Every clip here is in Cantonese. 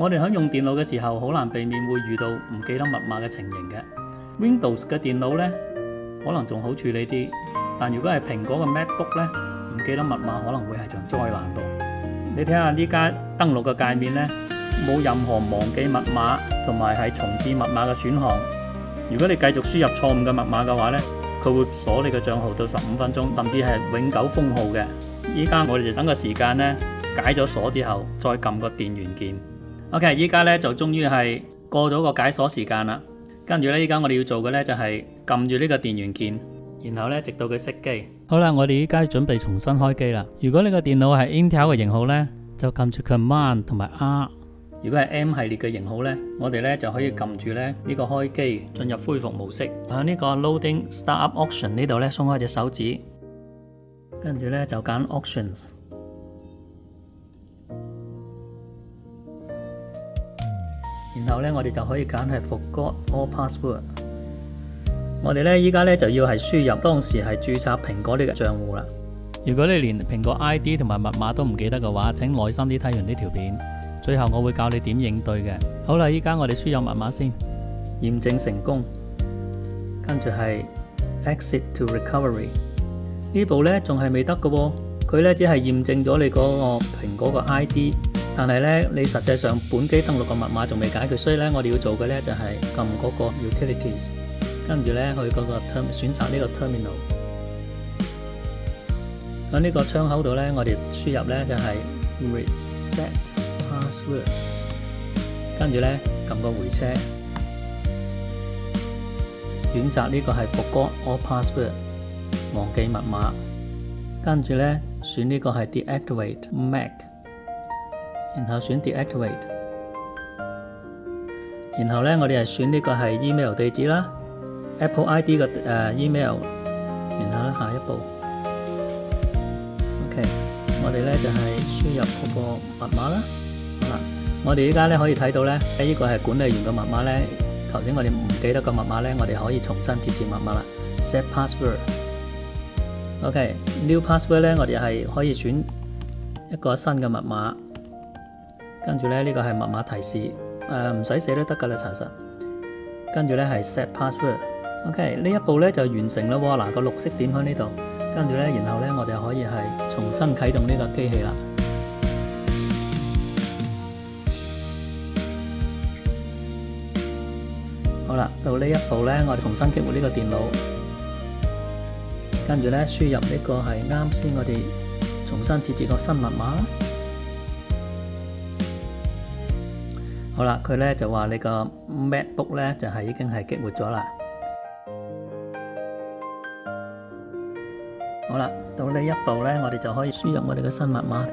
我哋喺用電腦嘅時候，好難避免會遇到唔記得密碼嘅情形嘅。Windows 嘅電腦呢，可能仲好處理啲，但如果係蘋果嘅 MacBook 呢，唔記得密碼可能會係場災難噃。你睇下呢家登錄嘅界面呢，冇任何忘記密碼同埋係重置密碼嘅選項。如果你繼續輸入錯誤嘅密碼嘅話呢，佢會鎖你嘅賬號到15分鐘，甚至係永久封號嘅。依家我哋就等個時間呢，解咗鎖之後，再撳個電源鍵。OK， 依家呢就終於係過咗個解鎖時間啦。跟住呢，依家我哋要做嘅呢就係撳住呢個電源鍵，然後呢直到佢熄機。好啦，我哋依家準備重新開機啦。如果呢個電腦係 Intel 嘅型號呢，就撳住 Command 同埋 R。如果係 M 系列嘅型號呢，我哋呢就可以撳住呢個開機，進入恢復模式。喺呢個 Loading Startup Option 呢度呢，鬆開隻手指，跟住呢就揀 Options。然後呢，我哋就可以揀係 Forgot All Password。我哋呢依家呢就要係輸入當時係註冊蘋果呢個賬戶啦。如果你連蘋果 ID 同埋密碼都唔記得嘅話，請耐心啲睇完呢條片。最後我會教你點應對嘅。好啦，依家我哋輸入密碼先，驗證成功，跟住係 Exit to Recovery。呢步呢仲係未得嘅喎，佢呢只係驗證咗你嗰個蘋果個 ID。但係呢，你實際上本機登錄個密碼仲未解決，所以呢，我哋要做嘅呢就係撳嗰個 Utilities， 跟住呢去嗰個 選擇呢個 Terminal。喺呢個窗口度呢，我哋輸入呢就係 Reset Password， 跟住呢撳個回車，選擇呢個係 Forgot All Password， 忘記密碼，跟住呢選呢個係 Deactivate Mac。然後選 Deactivate， 然後呢我哋係選呢個係 email 地址啦 ，Apple ID 嘅email， 然後呢下一步 ，OK， 我哋呢就係輸入嗰個密碼啦。好啦，我哋依家呢可以睇到呢，呢個係管理員嘅密碼呢。頭先我哋唔記得個密碼呢，我哋可以重新設置密碼啦。Set password，OK，New password 呢，我哋係可以選一個新嘅密碼。跟住呢，呢個係密碼提示，唔使寫都得㗎啦，查實。跟住呢係 set password，OK， 呢一步呢就完成啦喎。嗱，個綠色點喺呢度，跟住呢，然後呢我哋可以係重新啟動呢個機器啦。好啦，到呢一步呢，我哋重新激活呢個電腦，跟住呢輸入呢個係啱先我哋重新設置個新密碼啦。好啦，佢呢就話你個 MacBook 呢就係已經係激活咗啦。好啦，到呢一步呢，我哋就可以輸入我哋嘅新密碼，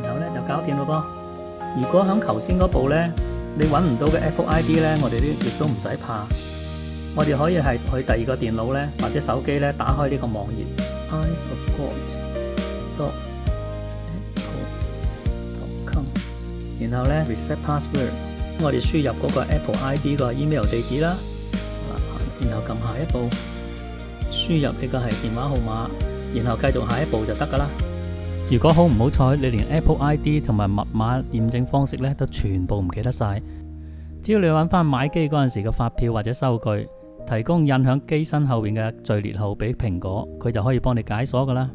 然後呢就搞掂咯噃。如果喺頭先嗰步呢，你揾唔到嘅 Apple ID 呢，我哋亦都唔使怕，我哋可以係去第二個電腦呢，或者手機呢，打開呢個網頁 iForgot.apple.com， 然後呢 reset password， 我哋輸入嗰個 Apple ID 個 email 地址啦，然後撳下一步，輸入呢個係電話號碼，然後繼續下一步就得㗎啦。如果好唔好彩，你連 Apple ID 同埋密碼驗證方式呢都全部唔記得晒，只要你揾翻買機嗰陣時嘅發票或者收據，提供印響機身後面嘅序列號俾蘋果，佢就可以幫你解鎖㗎啦。